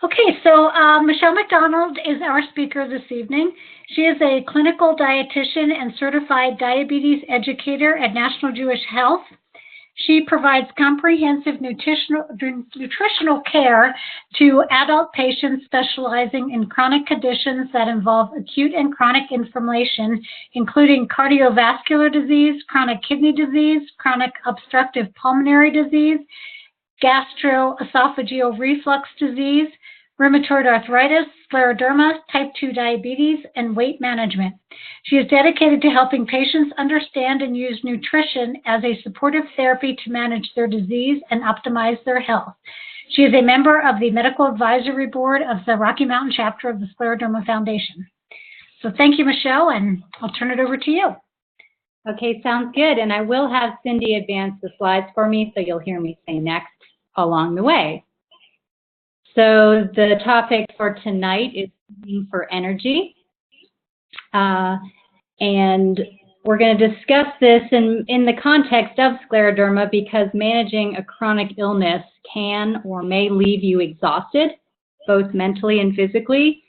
Okay, so Michelle MacDonald is our speaker this evening. She is a clinical dietitian and certified diabetes educator at National Jewish Health. She provides comprehensive nutritional care to adult patients specializing in chronic conditions that involve acute and chronic inflammation, including cardiovascular disease, chronic kidney disease, chronic obstructive pulmonary disease, gastroesophageal reflux disease, rheumatoid arthritis, scleroderma, type 2 diabetes, and weight management. She is dedicated to helping patients understand and use nutrition as a supportive therapy to manage their disease and optimize their health. She is a member of the Medical Advisory Board of the Rocky Mountain chapter of the Scleroderma Foundation. So thank you, Michelle, and I'll turn it over to you. Okay, sounds good. And I will have Cindy advance the slides for me, so you'll hear me say next along the way. So the topic for tonight is eating for energy. And we're going to discuss this in the context of scleroderma because managing a chronic illness can or may leave you exhausted, both mentally and physically.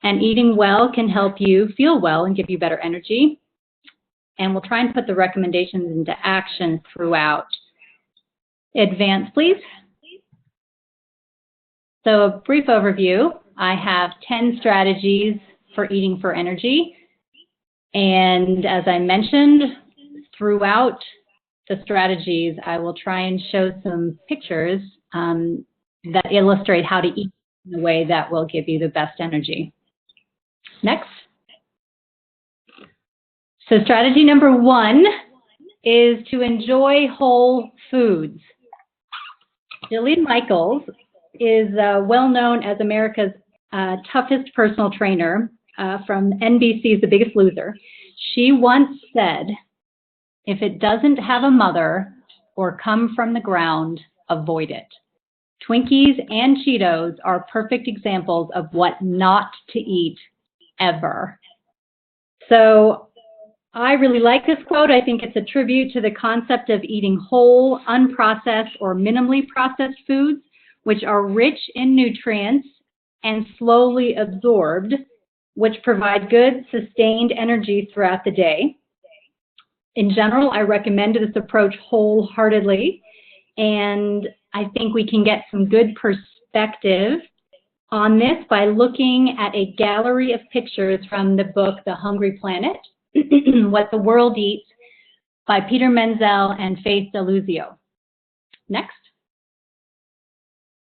And eating well can help you feel well and give you better energy. And we'll try and put the recommendations into action throughout. Advance, please. So a brief overview, I have 10 strategies for eating for energy. And as I mentioned, throughout the strategies, I will try and show some pictures that illustrate how to eat in a way that will give you the best energy. Next. So strategy number 1 is to enjoy whole foods. Jillian Michaels is well known as America's toughest personal trainer from NBC's The Biggest Loser. She once said, if it doesn't have a mother or come from the ground, avoid it. Twinkies and Cheetos are perfect examples of what not to eat ever. So I really like this quote. I think it's a tribute to the concept of eating whole, unprocessed, or minimally processed foods, which are rich in nutrients and slowly absorbed, which provide good, sustained energy throughout the day. In general, I recommend this approach wholeheartedly, and I think we can get some good perspective on this by looking at a gallery of pictures from the book, The Hungry Planet, What the World Eats, by Peter Menzel and Faith Deluzio. Next.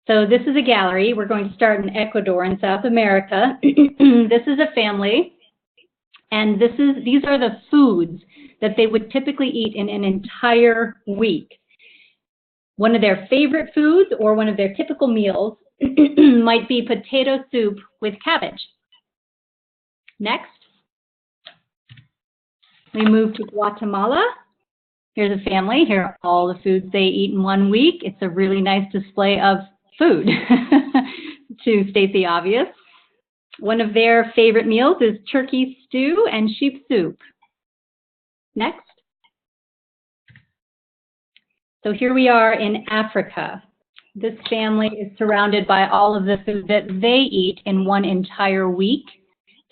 So this is a gallery. We're going to start in Ecuador in South America. This is a family, and these are the foods that they would typically eat in an entire week. One of their favorite foods or one of their typical meals might be potato soup with cabbage. Next. We move to Guatemala. Here's a family. Here are all the foods they eat in 1 week. It's a really nice display of food, to state the obvious. One of their favorite meals is turkey stew and sheep soup. Next. So here we are in Africa. This family is surrounded by all of the food that they eat in one entire week.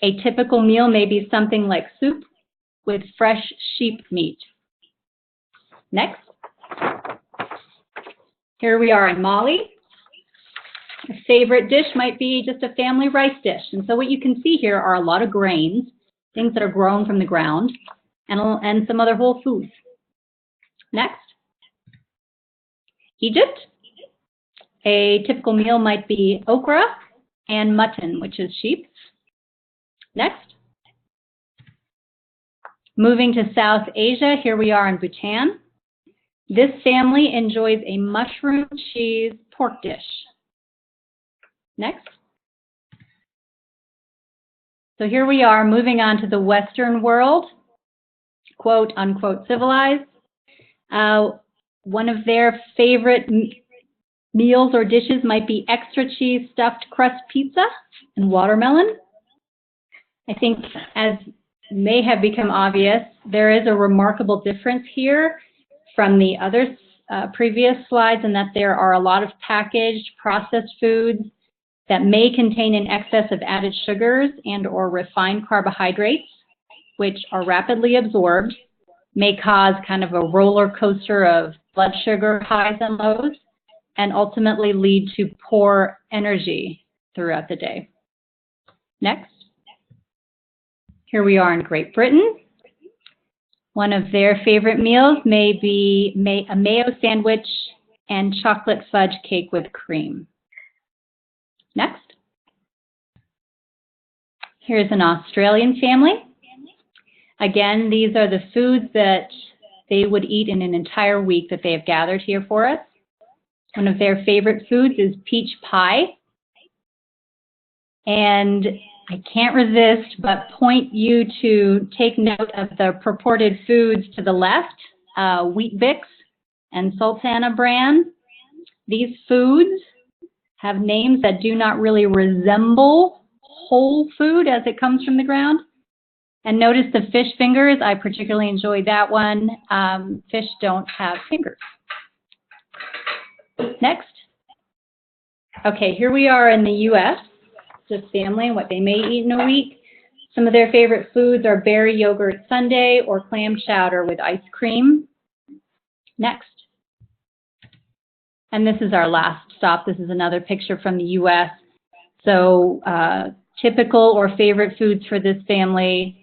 A typical meal may be something like soup with fresh sheep meat. Next. Here we are in Mali. A favorite dish might be just a family rice dish. And so what you can see here are a lot of grains, things that are grown from the ground, and some other whole foods. Next. Egypt. A typical meal might be okra and mutton, which is sheep. Next. Moving to South Asia, here we are in Bhutan. This family enjoys a mushroom cheese pork dish. Next. So here we are moving on to the Western world, quote unquote civilized. One of their favorite meals or dishes might be extra cheese stuffed crust pizza and watermelon. I think, as may have become obvious, there is a remarkable difference here from the other previous slides in that there are a lot of packaged processed foods that may contain an excess of added sugars and or refined carbohydrates, which are rapidly absorbed, may cause kind of a roller coaster of blood sugar highs and lows, and ultimately lead to poor energy throughout the day. Next. Here we are in Great Britain. One of their favorite meals may be a mayo sandwich and chocolate fudge cake with cream. Next. Here's an Australian family. Again, these are the foods that they would eat in an entire week that they have gathered here for us. One of their favorite foods is peach pie. And I can't resist but point you to take note of the purported foods to the left, Wheat Bix and Sultana brand. These foods have names that do not really resemble whole food as it comes from the ground. And notice the fish fingers. I particularly enjoyed that one. Fish don't have fingers. Next. Okay, here we are in the U.S. This family and what they may eat in a week. Some of their favorite foods are berry yogurt sundae or clam chowder with ice cream. Next. And this is our last stop. This is another picture from the U.S. So typical or favorite foods for this family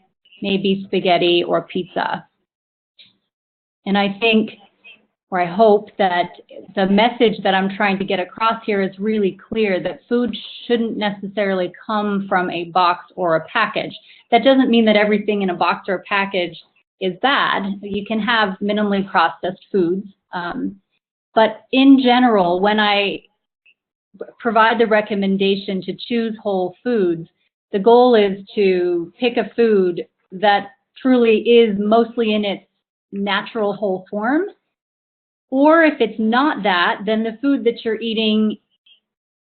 may be spaghetti or pizza. And I think, or I hope that the message that I'm trying to get across here is really clear, that food shouldn't necessarily come from a box or a package. That doesn't mean that everything in a box or a package is bad. You can have minimally processed foods. But in general, when I provide the recommendation to choose whole foods, the goal is to pick a food that truly is mostly in its natural whole form. Or if it's not that, then the food that you're eating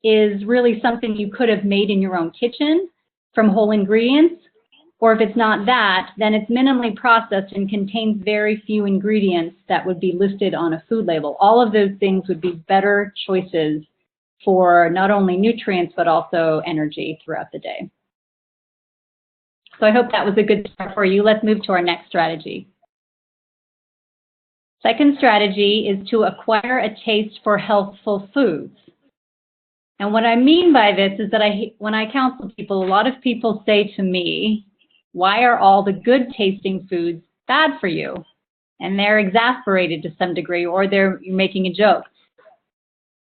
is really something you could have made in your own kitchen from whole ingredients. Or if it's not that, then it's minimally processed and contains very few ingredients that would be listed on a food label. All of those things would be better choices for not only nutrients, but also energy throughout the day. So I hope that was a good start for you. Let's move to our next strategy. Second strategy is to acquire a taste for healthful foods. And what I mean by this is that when I counsel people, a lot of people say to me, why are all the good tasting foods bad for you? And they're exasperated to some degree, or they're making a joke.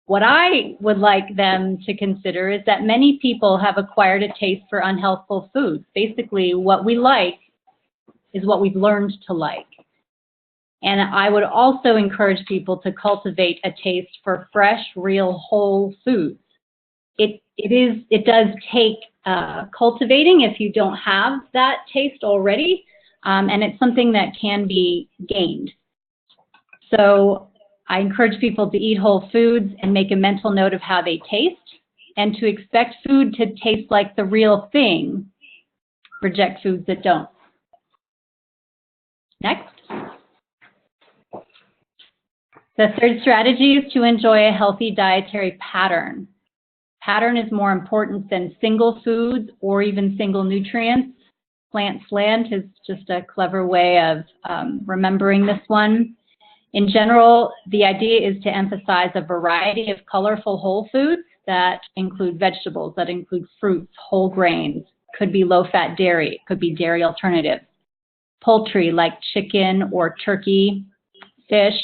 What I would like them to consider is that many people have acquired a taste for unhealthful foods. Basically, what we like is what we've learned to like. And I would also encourage people to cultivate a taste for fresh, real, whole foods. It does take cultivating if you don't have that taste already, and it's something that can be gained. So I encourage people to eat whole foods and make a mental note of how they taste, and to expect food to taste like the real thing. Reject foods that don't. Next. The third strategy is to enjoy a healthy dietary pattern. Pattern is more important than single foods or even single nutrients. Plant slant is just a clever way of remembering this one. In general, the idea is to emphasize a variety of colorful whole foods that include vegetables, that include fruits, whole grains, could be low-fat dairy, could be dairy alternatives, poultry like chicken or turkey, fish,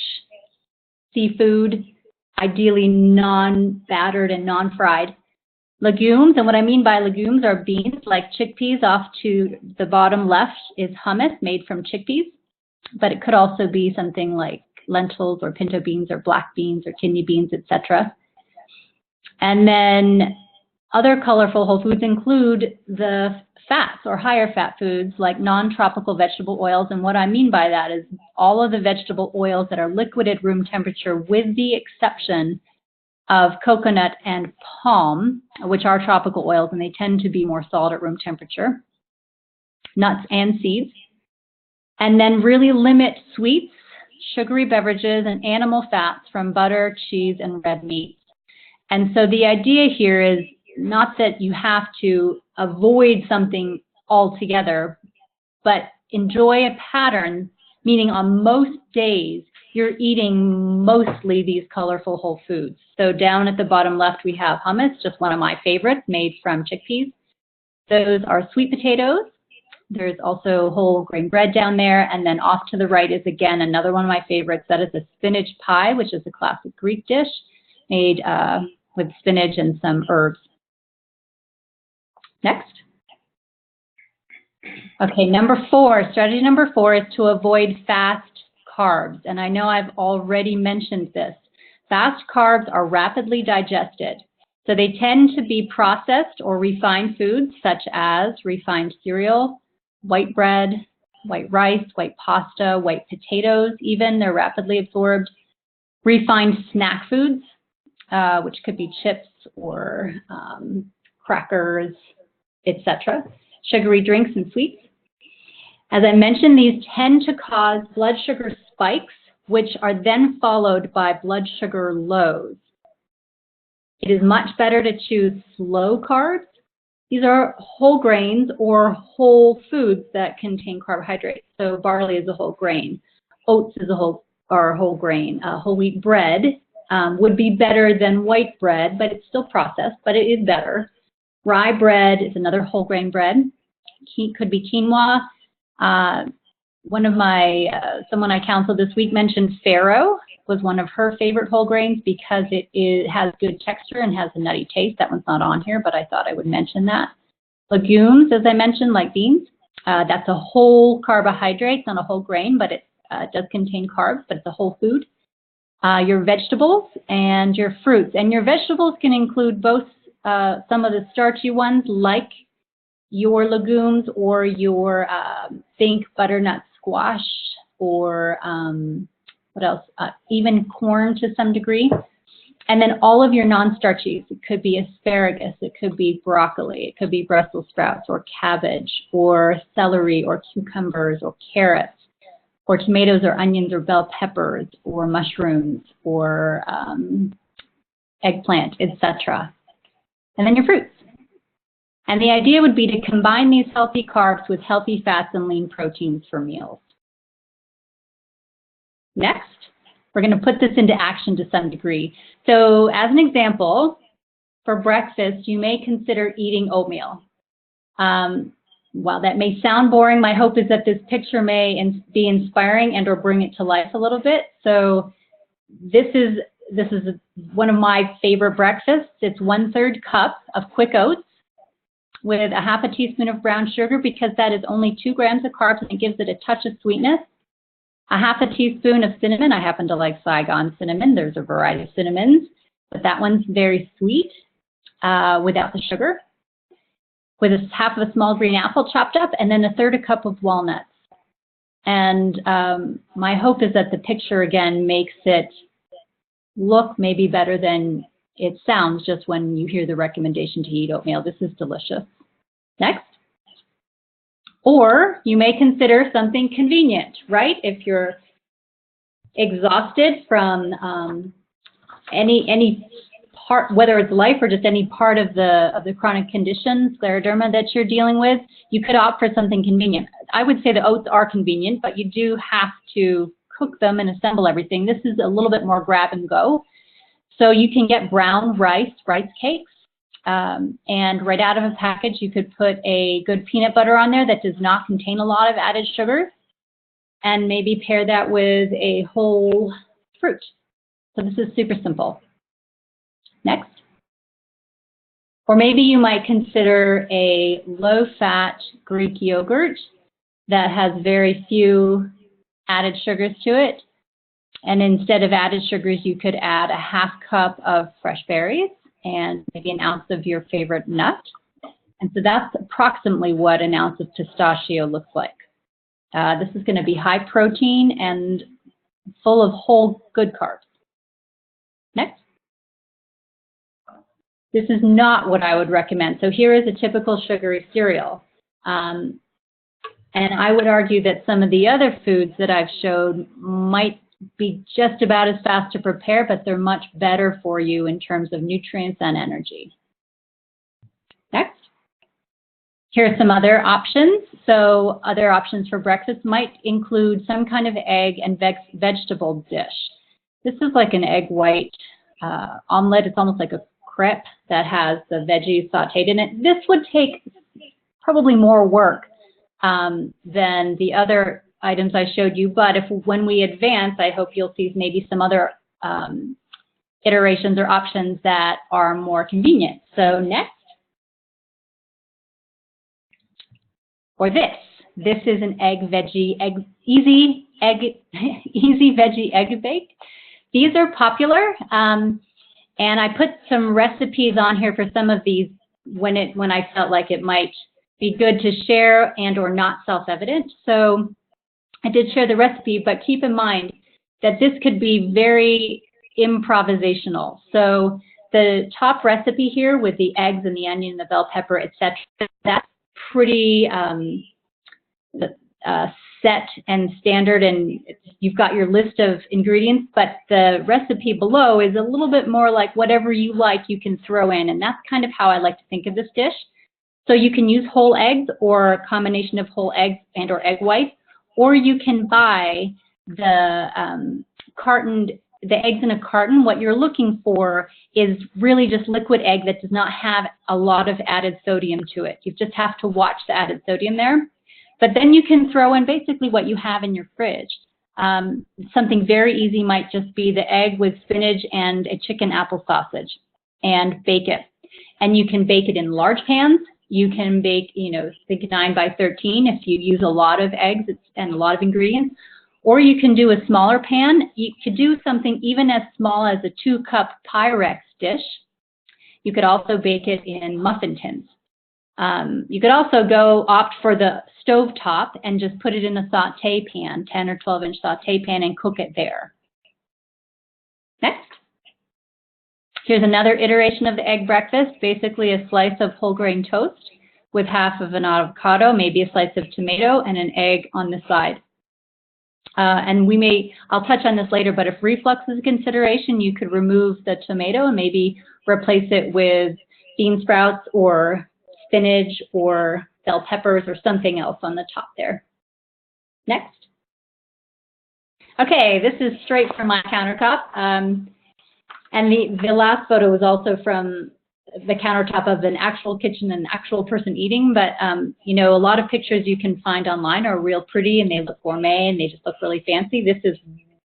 seafood, ideally non-battered and non-fried. Legumes, and what I mean by legumes are beans like chickpeas. Off to the bottom left is hummus made from chickpeas, but it could also be something like lentils or pinto beans or black beans or kidney beans, etc. And then other colorful whole foods include the fats or higher fat foods like non-tropical vegetable oils. And what I mean by that is all of the vegetable oils that are liquid at room temperature, with the exception of coconut and palm, which are tropical oils, and they tend to be more solid at room temperature, nuts and seeds. And then really limit sweets, sugary beverages, and animal fats from butter, cheese, and red meat. And so the idea here is not that you have to avoid something altogether, but enjoy a pattern, meaning on most days, you're eating mostly these colorful whole foods. So down at the bottom left, we have hummus, just one of my favorites, made from chickpeas. Those are sweet potatoes. There's also whole grain bread down there. And then off to the right is, again, another one of my favorites. That is a spinach pie, which is a classic Greek dish made with spinach and some herbs. Next. Okay, strategy number 4 is to avoid fast carbs. And I know I've already mentioned this. Fast carbs are rapidly digested. So they tend to be processed or refined foods such as refined cereal, white bread, white rice, white pasta, white potatoes even. They're rapidly absorbed. Refined snack foods, which could be chips or crackers, etc. Sugary drinks and sweets. As I mentioned, these tend to cause blood sugar spikes, which are then followed by blood sugar lows. It is much better to choose slow carbs. These are whole grains or whole foods that contain carbohydrates. So barley is a whole grain. Oats is a whole grain. Whole wheat bread would be better than white bread, but it's still processed, but it is better. Rye bread is another whole grain bread. Could be quinoa. Someone I counseled this week mentioned farro was one of her favorite whole grains because it has good texture and has a nutty taste. That one's not on here, but I thought I would mention that. Legumes, as I mentioned, like beans, that's a whole carbohydrate, not a whole grain, but it does contain carbs, but it's a whole food. Your vegetables and your fruits. And your vegetables can include both some of the starchy ones like your legumes or your think butternut squash or what else? Even corn to some degree. And then all of your non-starchies. It could be asparagus, it could be broccoli, it could be Brussels sprouts or cabbage or celery or cucumbers or carrots or tomatoes or onions or bell peppers or mushrooms or eggplant, etc. And then your fruits. And the idea would be to combine these healthy carbs with healthy fats and lean proteins for meals. Next, we're going to put this into action to some degree. So as an example, for breakfast, you may consider eating oatmeal. While that may sound boring, my hope is that this picture may be inspiring and or bring it to life a little bit. So this is one of my favorite breakfasts. It's 1/3 cup of quick oats with a half a teaspoon of brown sugar because that is only 2 grams of carbs and it gives it a touch of sweetness. A half a teaspoon of cinnamon. I happen to like Saigon cinnamon. There's a variety of cinnamons, but that one's very sweet without the sugar. With half of a small green apple chopped up, and then 1/3 cup of walnuts. And my hope is that the picture, again, makes it look maybe better than it sounds just when you hear the recommendation to eat oatmeal. This is delicious. Next. Or you may consider something convenient, right? If you're exhausted from any part, whether it's life or just any part of the chronic condition, scleroderma, that you're dealing with, you could opt for something convenient. I would say the oats are convenient, but you do have to cook them and assemble everything. This is a little bit more grab and go. So you can get brown rice cakes. And right out of a package, you could put a good peanut butter on there that does not contain a lot of added sugars, and maybe pair that with a whole fruit. So this is super simple. Next. Or maybe you might consider a low-fat Greek yogurt that has very few added sugars to it. And instead of added sugars, you could add a half cup of fresh berries and maybe an ounce of your favorite nut. And so that's approximately what an ounce of pistachio looks like. This is going to be high protein and full of whole good carbs. Next. This is not what I would recommend. So here is a typical sugary cereal. And I would argue that some of the other foods that I've showed might be just about as fast to prepare, but they're much better for you in terms of nutrients and energy. Next. Here are some other options. So other options for breakfast might include some kind of egg and vegetable dish. This is like an egg white omelet. It's almost like a crepe that has the veggies sauteed in it. This would take probably more work than the other items I showed you, but when we advance, I hope you'll see maybe some other iterations or options that are more convenient. So next. Or this. This is an easy veggie egg bake. These are popular, and I put some recipes on here for some of these when I felt like it might be good to share and or not self-evident. So I did share the recipe, but keep in mind that this could be very improvisational. So the top recipe here with the eggs and the onion, the bell pepper, etc., that's pretty set and standard, and you've got your list of ingredients, but the recipe below is a little bit more like whatever you like you can throw in, and that's kind of how I like to think of this dish. So you can use whole eggs or a combination of whole eggs and or egg whites, or you can buy the eggs in a carton. What you're looking for is really just liquid egg that does not have a lot of added sodium to it. You just have to watch the added sodium there. But then you can throw in basically what you have in your fridge. Something very easy might just be the egg with spinach and a chicken apple sausage, and bake it. And you can bake it in large pans. You can bake, think 9 by 13 if you use a lot of eggs and a lot of ingredients. Or you can do a smaller pan. You could do something even as small as a 2-cup Pyrex dish. You could also bake it in muffin tins. You could also opt for the stove top and just put it in a saute pan, 10 or 12-inch saute pan, and cook it there. Next. Here's another iteration of the egg breakfast, basically a slice of whole grain toast with half of an avocado, maybe a slice of tomato, and an egg on the side. And I'll touch on this later, but if reflux is a consideration, you could remove the tomato and maybe replace it with bean sprouts or spinach or bell peppers or something else on the top there. Next. Okay, this is straight from my countertop. And the last photo was also from the countertop of an actual kitchen, an actual person eating. But, a lot of pictures you can find online are real pretty and they look gourmet and they just look really fancy. This is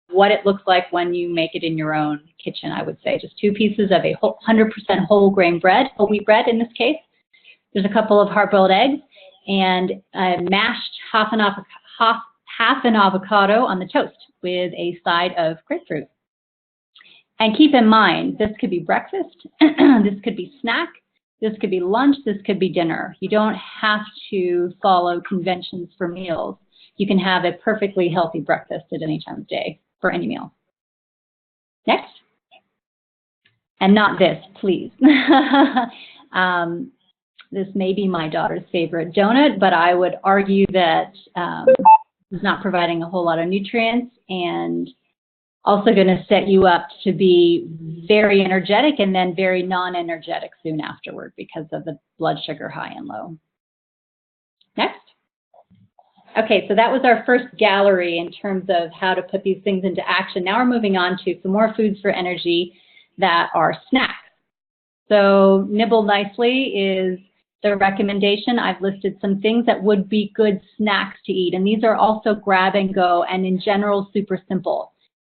what it looks like when you make it in your own kitchen, I would say. Just 2 pieces of a 100% whole grain bread, whole wheat bread in this case. There's a couple of hard-boiled eggs and mashed half an avocado on the toast with a side of grapefruit. And keep in mind, this could be breakfast, this could be snack, this could be lunch, this could be dinner. You don't have to follow conventions for meals. You can have a perfectly healthy breakfast at any time of day for any meal. Next. And not this, please. This may be my daughter's favorite donut, but I would argue that it's not providing a whole lot of nutrients and also going to set you up to be very energetic and then very non-energetic soon afterward because of the blood sugar high and low. Next. Okay, so that was our first gallery in terms of how to put these things into action. Now we're moving on to some more foods for energy that are snacks. So Nibble Nicely is the recommendation. I've listed some things that would be good snacks to eat, and these are also grab and go and in general super simple.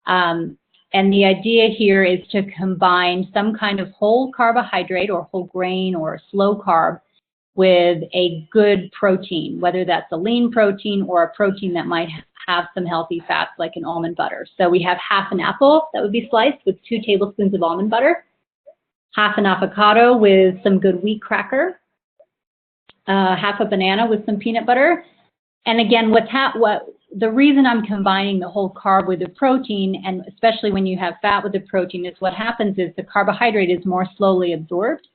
And the idea here is to combine some kind of whole carbohydrate or whole grain or slow carb with a good protein, whether that's a lean protein or a protein that might have some healthy fats like an almond butter. So we have half an apple that would be sliced with 2 tablespoons of almond butter, half an avocado with some good wheat cracker, half a banana with some peanut butter. And again, the reason I'm combining the whole carb with the protein, and especially when you have fat with the protein, is what happens is the carbohydrate is more slowly absorbed,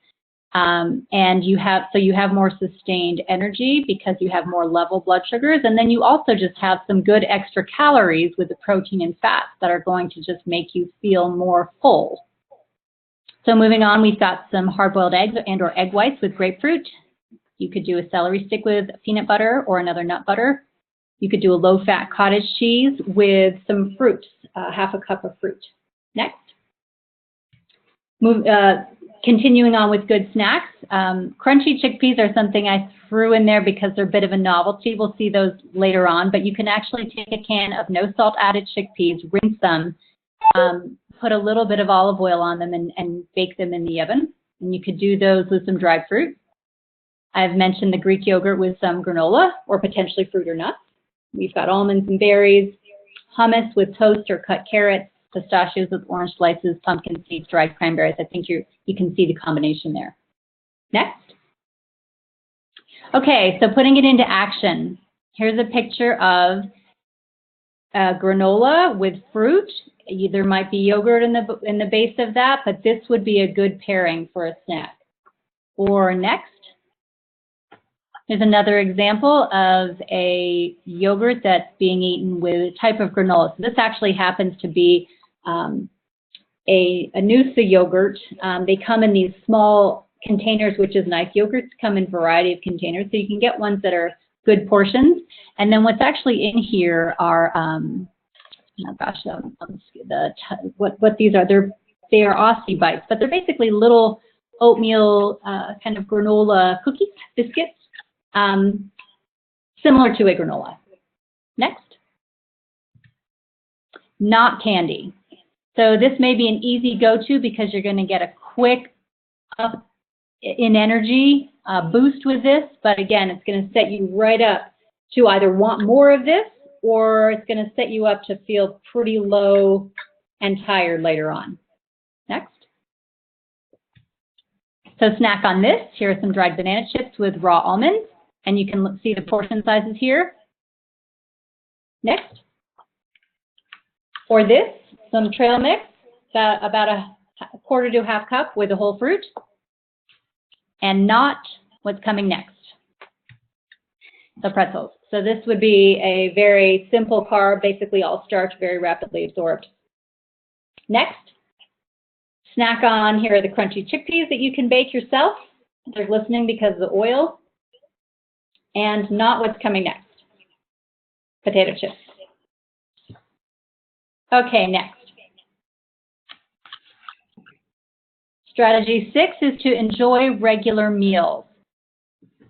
and you have more sustained energy because you have more level blood sugars, and then you also just have some good extra calories with the protein and fats that are going to just make you feel more full. So moving on, we've got some hard-boiled eggs and or egg whites with grapefruit. You could do a celery stick with peanut butter or another nut butter. You could do a low-fat cottage cheese with some fruit, half a cup of fruit. Next. Continuing on with good snacks. Crunchy chickpeas are something I threw in there because they're a bit of a novelty. We'll see those later on, but you can actually take a can of no salt added chickpeas, rinse them, put a little bit of olive oil on them and bake them in the oven. And you could do those with some dried fruit. I've mentioned the Greek yogurt with some granola or potentially fruit or nuts. We've got almonds and berries, hummus with toast or cut carrots, pistachios with orange slices, pumpkin seeds, dried cranberries. I think you can see the combination there. Next. Okay, so putting it into action. Here's a picture of granola with fruit. There might be yogurt in the base of that, but this would be a good pairing for a snack. Or next. Here's another example of a yogurt that's being eaten with a type of granola. So this actually happens to be a Noosa yogurt. They come in these small containers, which is nice. Yogurts come in a variety of containers, so you can get ones that are good portions. And then what's actually in here are, oh gosh, what these are. They are Aussie Bites, but they're basically little oatmeal kind of granola cookies, biscuits. Similar to a granola. Next. Not candy. So this may be an easy go-to because you're going to get a quick up in energy boost with this, but again, it's going to set you right up to either want more of this or it's going to set you up to feel pretty low and tired later on. Next. So snack on this. Here are some dried banana chips with raw almonds. And you can see the portion sizes here. Next. For this, some trail mix, about a quarter to a half cup with a whole fruit. And not what's coming next, the pretzels. So this would be a very simple carb, basically all starch, very rapidly absorbed. Next. Snack on, here are the crunchy chickpeas that you can bake yourself. They're glistening because of the oil. And not what's coming next, potato chips. Okay, next. Strategy 6 is to enjoy regular meals.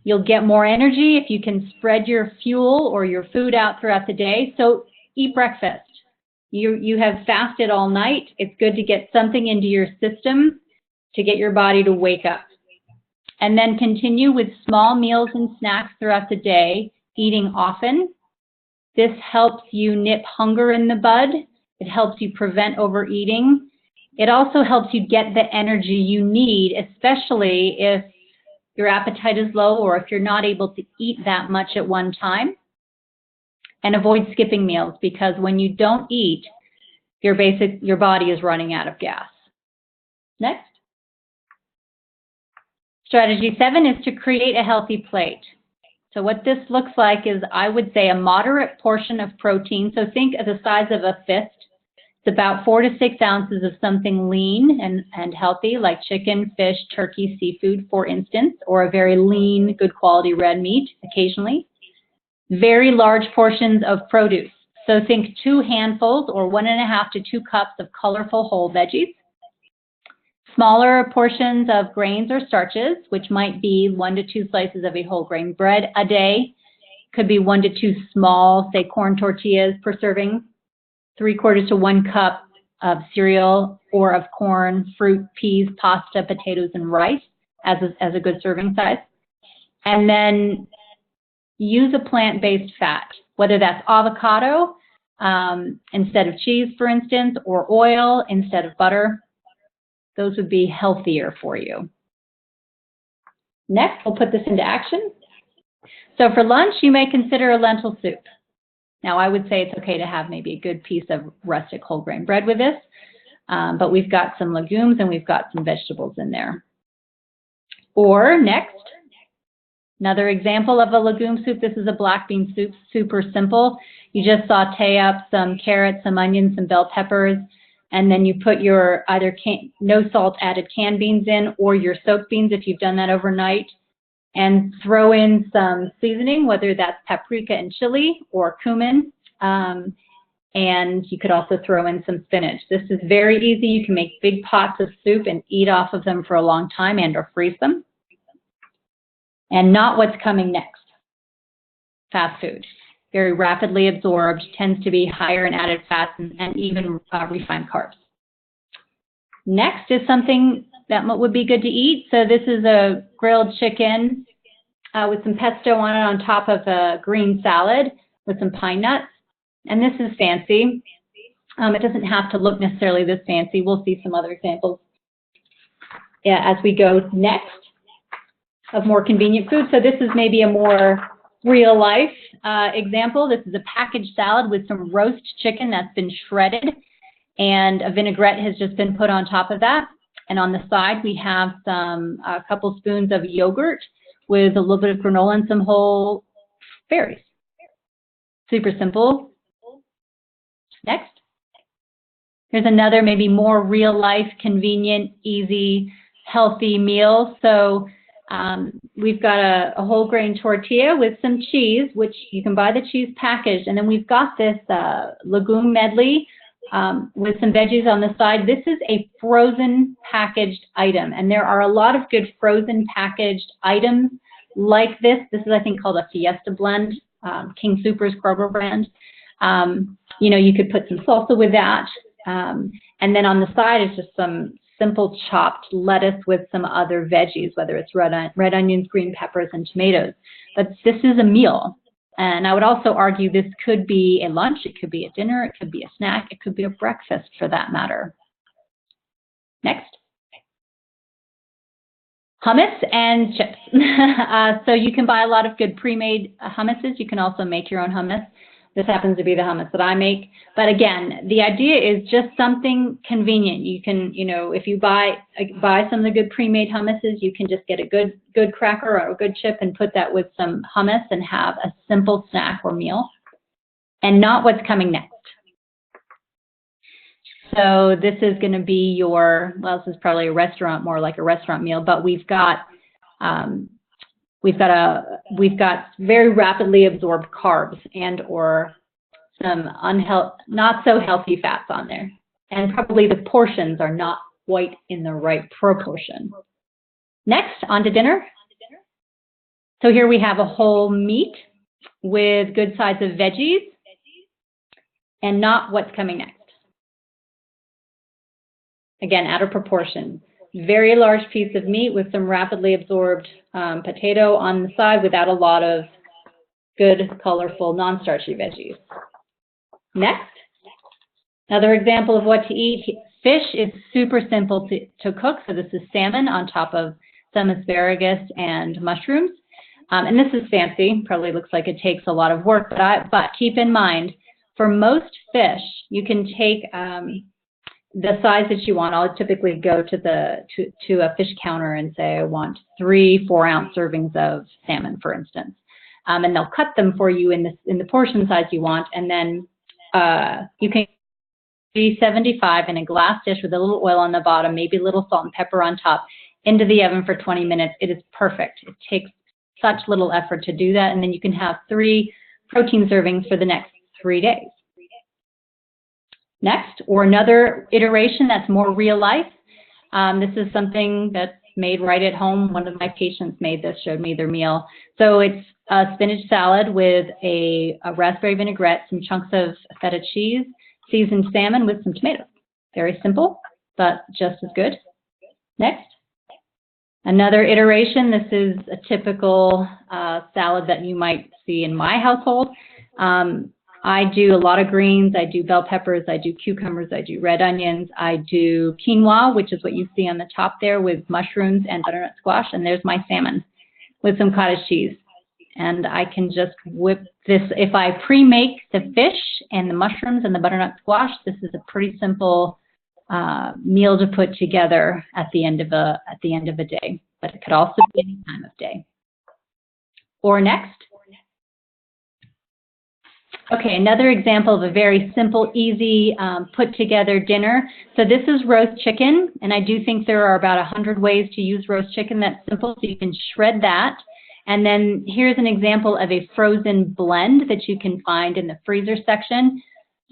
You'll get more energy if you can spread your fuel or your food out throughout the day. So eat breakfast. You have fasted all night. It's good to get something into your system to get your body to wake up. And then continue with small meals and snacks throughout the day, eating often. This helps you nip hunger in the bud. It helps you prevent overeating. It also helps you get the energy you need, especially if your appetite is low or if you're not able to eat that much at one time. And avoid skipping meals because when you don't eat, your body is running out of gas. Next. Strategy 7 is to create a healthy plate. So what this looks like is, I would say, a moderate portion of protein. So think of the size of a fist. It's about 4 to 6 ounces of something lean and healthy, like chicken, fish, turkey, seafood, for instance, or a very lean, good quality red meat occasionally. Very large portions of produce. So think 2 handfuls or 1.5 to 2 cups of colorful whole veggies. Smaller portions of grains or starches, which might be 1 to 2 slices of a whole grain bread a day. Could be 1 to 2 small, say, corn tortillas per serving. 3/4 to 1 cup of cereal or of corn, fruit, peas, pasta, potatoes, and rice as a good serving size. And then use a plant-based fat, whether that's avocado instead of cheese, for instance, or oil instead of butter. Those would be healthier for you. Next, we'll put this into action. So for lunch, you may consider a lentil soup. Now, I would say it's okay to have maybe a good piece of rustic whole grain bread with this, but we've got some legumes and we've got some vegetables in there. Or next, another example of a legume soup. This is a black bean soup, super simple. You just saute up some carrots, some onions, some bell peppers, and then you put your either no salt added canned beans in, or your soaked beans if you've done that overnight, and throw in some seasoning, whether that's paprika and chili or cumin. And you could also throw in some spinach. This is very easy. You can make big pots of soup and eat off of them for a long time and or freeze them. And not what's coming next. Fast food. Very rapidly absorbed, tends to be higher in added fats and even refined carbs. Next is something that would be good to eat. So this is a grilled chicken with some pesto on it on top of a green salad with some pine nuts. And this is fancy. It doesn't have to look necessarily this fancy. We'll see some other examples as we go next of more convenient food. So this is maybe a more real life example. This is a packaged salad with some roast chicken that's been shredded, and a vinaigrette has just been put on top of that. And on the side, we have a couple spoons of yogurt with a little bit of granola and some whole berries. Super simple. Next. Here's another maybe more real life, convenient, easy, healthy meal. So we've got a whole grain tortilla with some cheese, which you can buy the cheese packaged. And then we've got this legume medley with some veggies on the side. This is a frozen packaged item. And there are a lot of good frozen packaged items like this. This is, I think, called a Fiesta blend, King Soopers Kroger brand. You know, you could put some salsa with that. And then on the side is just some simple chopped lettuce with some other veggies, whether it's red onions, green peppers, and tomatoes. But this is a meal. And I would also argue this could be a lunch, it could be a dinner, it could be a snack, it could be a breakfast for that matter. Next. Hummus and chips. So you can buy a lot of good pre-made hummuses. You can also make your own hummus. This happens to be the hummus that I make. But again, the idea is just something convenient. You can, you know, if you buy some of the good pre-made hummuses, you can just get a good cracker or a good chip and put that with some hummus and have a simple snack or meal. And not what's coming next. So this is going to be your, well, this is probably a restaurant, more like a restaurant meal, but we've got very rapidly absorbed carbs and or some not so healthy fats on there. And probably the portions are not quite in the right proportion. Next, on to dinner. So here we have a whole meat with good sides of veggies and not what's coming next. Again, out of proportion. Very large piece of meat with some rapidly absorbed potato on the side without a lot of good, colorful, non-starchy veggies. Next, another example of what to eat. Fish is super simple to cook. So this is salmon on top of some asparagus and mushrooms. And this is fancy. Probably looks like it takes a lot of work, but keep in mind, for most fish, you can take the size that you want. I'll typically go to a fish counter and say I want 3 4-ounce servings of salmon, for instance, and they'll cut them for you in the portion size you want, and then you can 375 in a glass dish with a little oil on the bottom, maybe a little salt and pepper on top, into the oven for 20 minutes. It is perfect. It takes such little effort to do that, and then you can have 3 protein servings for the next 3 days. Next, or another iteration that's more real life. This is something that's made right at home. One of my patients made this, showed me their meal. So it's a spinach salad with a raspberry vinaigrette, some chunks of feta cheese, seasoned salmon with some tomatoes. Very simple, but just as good. Next. Another iteration. This is a typical salad that you might see in my household. I do a lot of greens. I do bell peppers. I do cucumbers. I do red onions. I do quinoa, which is what you see on the top there, with mushrooms and butternut squash. And there's my salmon with some cottage cheese. And I can just whip this. If I pre-make the fish and the mushrooms and the butternut squash, this is a pretty simple meal to put together at the end of a day. But it could also be any time of day. Or next. Okay, another example of a very simple, easy, put together dinner. So this is roast chicken, and I do think there are about 100 ways to use roast chicken that's simple, so you can shred that. And then here's an example of a frozen blend that you can find in the freezer section.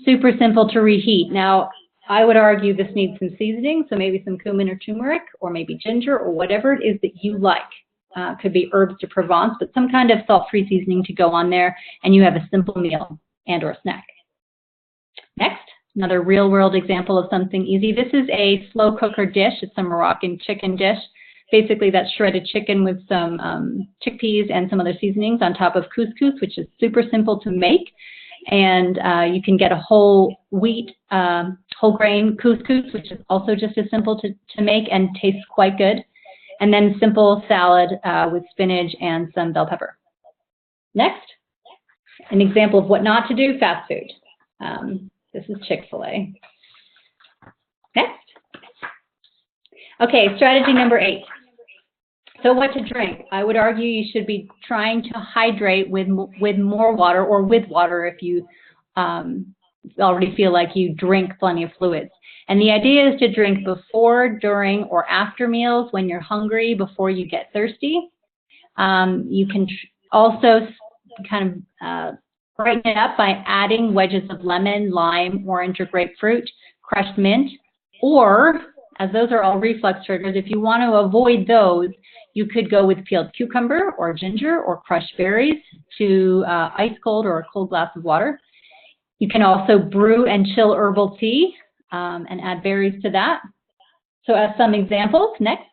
Super simple to reheat. Now, I would argue this needs some seasoning, so maybe some cumin or turmeric, or maybe ginger, or whatever it is that you like. Could be herbs de Provence, but some kind of salt-free seasoning to go on there, and you have a simple meal and or snack. Next, another real-world example of something easy. This is a slow cooker dish. It's a Moroccan chicken dish. Basically, that's shredded chicken with some chickpeas and some other seasonings on top of couscous, which is super simple to make. And you can get a whole wheat, whole grain couscous, which is also just as simple to make and tastes quite good. And then simple salad with spinach and some bell pepper. Next, an example of what not to do, fast food. This is Chick-fil-A. Next. Okay, strategy number 8. So what to drink? I would argue you should be trying to hydrate with more water, or with water if you already feel like you drink plenty of fluids. And the idea is to drink before, during, or after meals when you're hungry, before you get thirsty. You can also kind of brighten it up by adding wedges of lemon, lime, orange, or grapefruit, crushed mint, or, as those are all reflux triggers, if you want to avoid those, you could go with peeled cucumber or ginger or crushed berries to ice cold or a cold glass of water. You can also brew and chill herbal tea and add berries to that. So as some examples, next.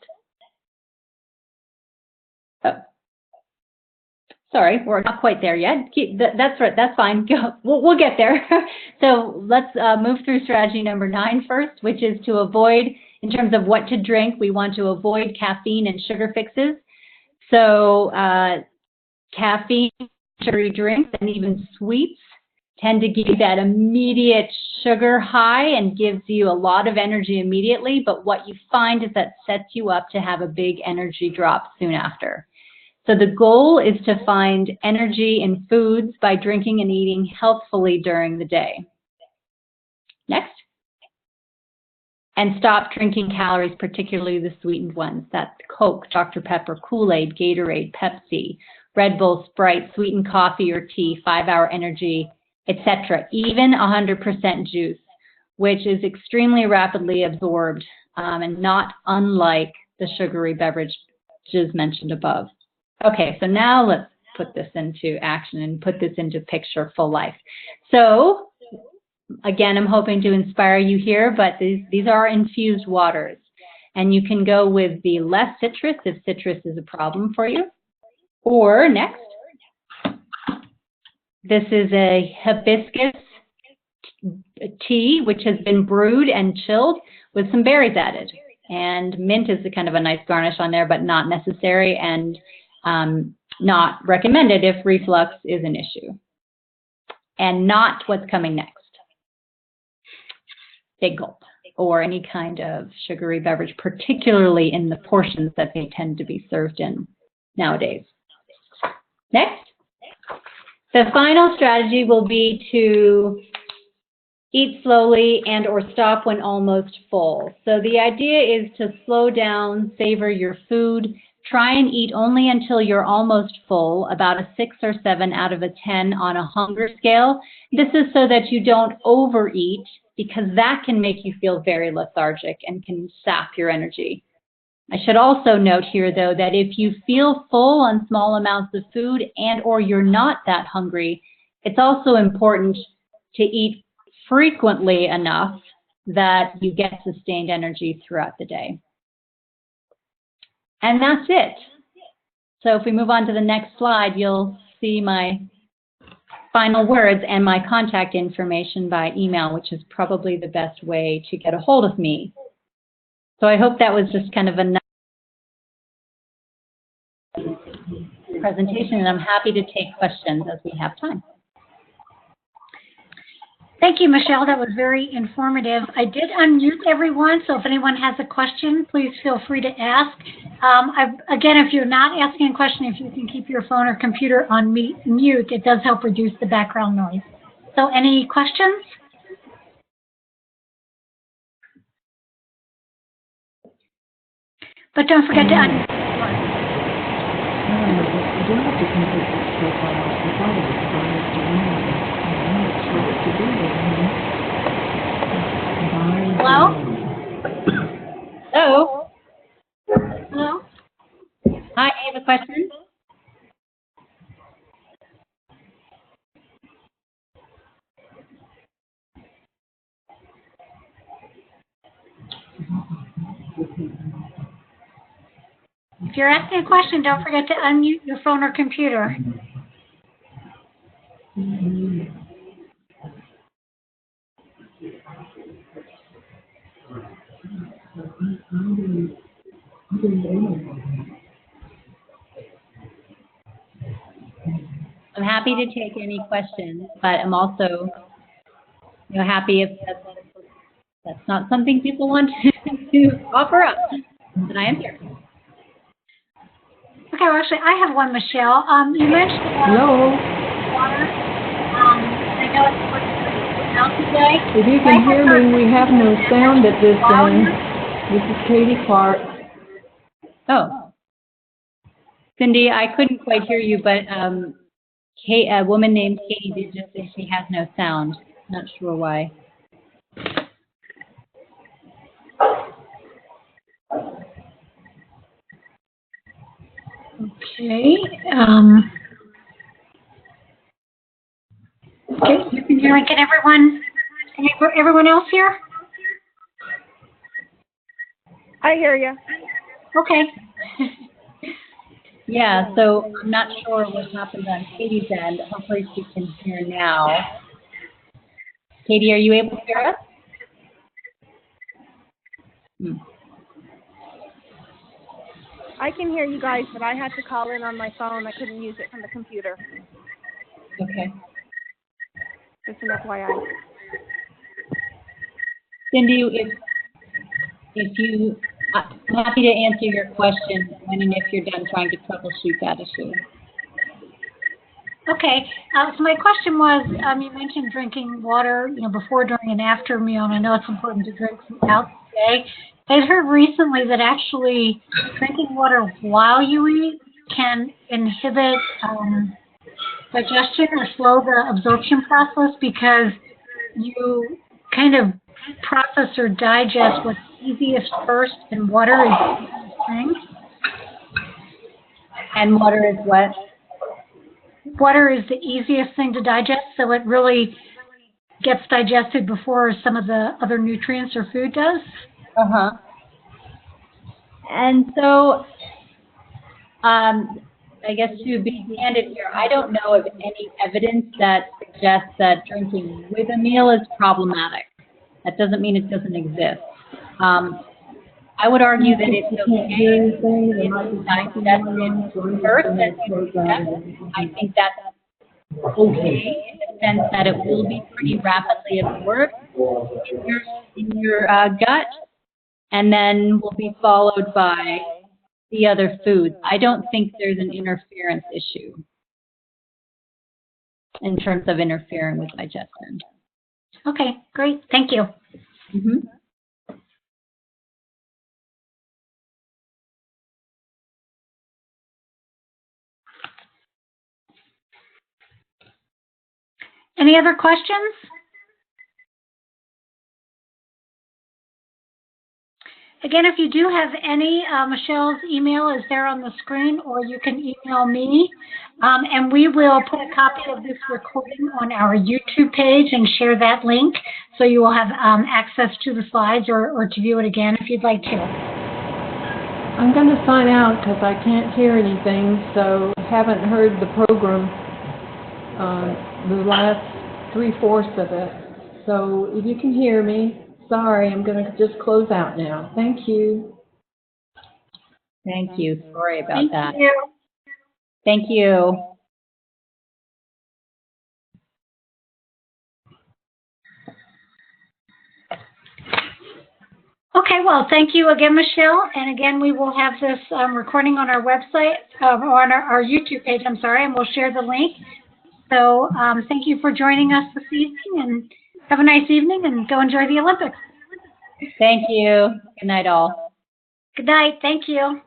Oh, sorry, we're not quite there yet. That's right, that's fine. We'll get there. So let's move through strategy number 9 first, which is to avoid, in terms of what to drink, we want to avoid caffeine and sugar fixes. So caffeine, sugary drinks, and even sweets tend to give you that immediate sugar high and gives you a lot of energy immediately, but what you find is that sets you up to have a big energy drop soon after. So the goal is to find energy in foods by drinking and eating healthfully during the day. Next. And stop drinking calories, particularly the sweetened ones. That's Coke, Dr. Pepper, Kool-Aid, Gatorade, Pepsi, Red Bull, Sprite, sweetened coffee or tea, 5-hour energy, etc. Even 100% juice, which is extremely rapidly absorbed and not unlike the sugary beverages mentioned above. Okay, so now let's put this into action and put this into picture full life. So again, I'm hoping to inspire you here, but these are infused waters. And you can go with the less citrus if citrus is a problem for you. Or next, this is a hibiscus tea, which has been brewed and chilled with some berries added. And mint is kind of a nice garnish on there, but not necessary and not recommended if reflux is an issue. And not what's coming next. Big gulp, or any kind of sugary beverage, particularly in the portions that they tend to be served in nowadays. Next, the final strategy will be to eat slowly and or stop when almost full. So the idea is to slow down, savor your food, try and eat only until you're almost full, about a 6 or 7 out of a 10 on a hunger scale. This is so that you don't overeat, because that can make you feel very lethargic and can sap your energy. I should also note here, though, that if you feel full on small amounts of food and or you're not that hungry, it's also important to eat frequently enough that you get sustained energy throughout the day. And that's it. So if we move on to the next slide, you'll see my final words and my contact information by email, which is probably the best way to get a hold of me. So I hope that was just kind of a nice presentation, and I'm happy to take questions as we have time. Thank you, Michelle. That was very informative. I did unmute everyone, so if anyone has a question, please feel free to ask. Again, if you're not asking a question, if you can keep your phone or computer on mute, it does help reduce the background noise. So any questions? But don't forget to unmute. Hello? Hello? Hello? Hi, I have a question. If you're asking a question, don't forget to unmute your phone or computer. I'm happy to take any questions, but I'm also, happy if that's not something people want to offer up. Then I am here. Okay, well, actually, I have one, Michelle. You mentioned Hello. water. I know it's out today. If you can hear me, we have no sound at this end. This is Katie Clark. Oh. Cindy, I couldn't quite hear you, but a woman named Katie did just say she has no sound. Not sure why. Okay. Okay, you can hear me. Can everyone else hear? I hear you. Okay. Yeah, so I'm not sure what happened on Katie's end. Hopefully she can hear now. Katie, are you able to hear us? I can hear you guys, but I had to call in on my phone. I couldn't use it from the computer. Okay. Just an FYI. Cindy, if you, I'm happy to answer your question when and if you're done trying to troubleshoot that issue. Okay. So my question was, you mentioned drinking water, before, during, and after a meal, and I know it's important to drink throughout the day. I've heard recently that actually drinking water while you eat can inhibit digestion or slow the absorption process because you kind of process or digest what's easiest first, and water is the easiest thing. And water is what? Water is the easiest thing to digest, so it really gets digested before some of the other nutrients or food does. Uh-huh. And so, I guess to be candid here, I don't know of any evidence that suggests that drinking with a meal is problematic. That doesn't mean it doesn't exist. I would argue that it's okay if digested first, as you suggest. I think that's okay in the sense that it will be pretty rapidly absorbed in your gut, and then will be followed by the other foods. I don't think there's an interference issue in terms of interfering with digestion. Okay, great. Thank you. Mm-hmm. Any other questions? Again, if you do have any, Michelle's email is there on the screen, or you can email me, and we will put a copy of this recording on our YouTube page and share that link, so you will have access to the slides or to view it again if you'd like to. I'm going to sign out because I can't hear anything, so haven't heard the program, the last 3/4 of it. So if you can hear me, sorry, I'm going to just close out now. Thank you. Thank you. Sorry about that. Thank you. Thank you. Okay, well, thank you again, Michelle. And again, we will have this recording on our website, on our YouTube page, I'm sorry, and we'll share the link. So thank you for joining us this evening, and have a nice evening, and go enjoy the Olympics. Thank you. Good night, all. Good night. Thank you.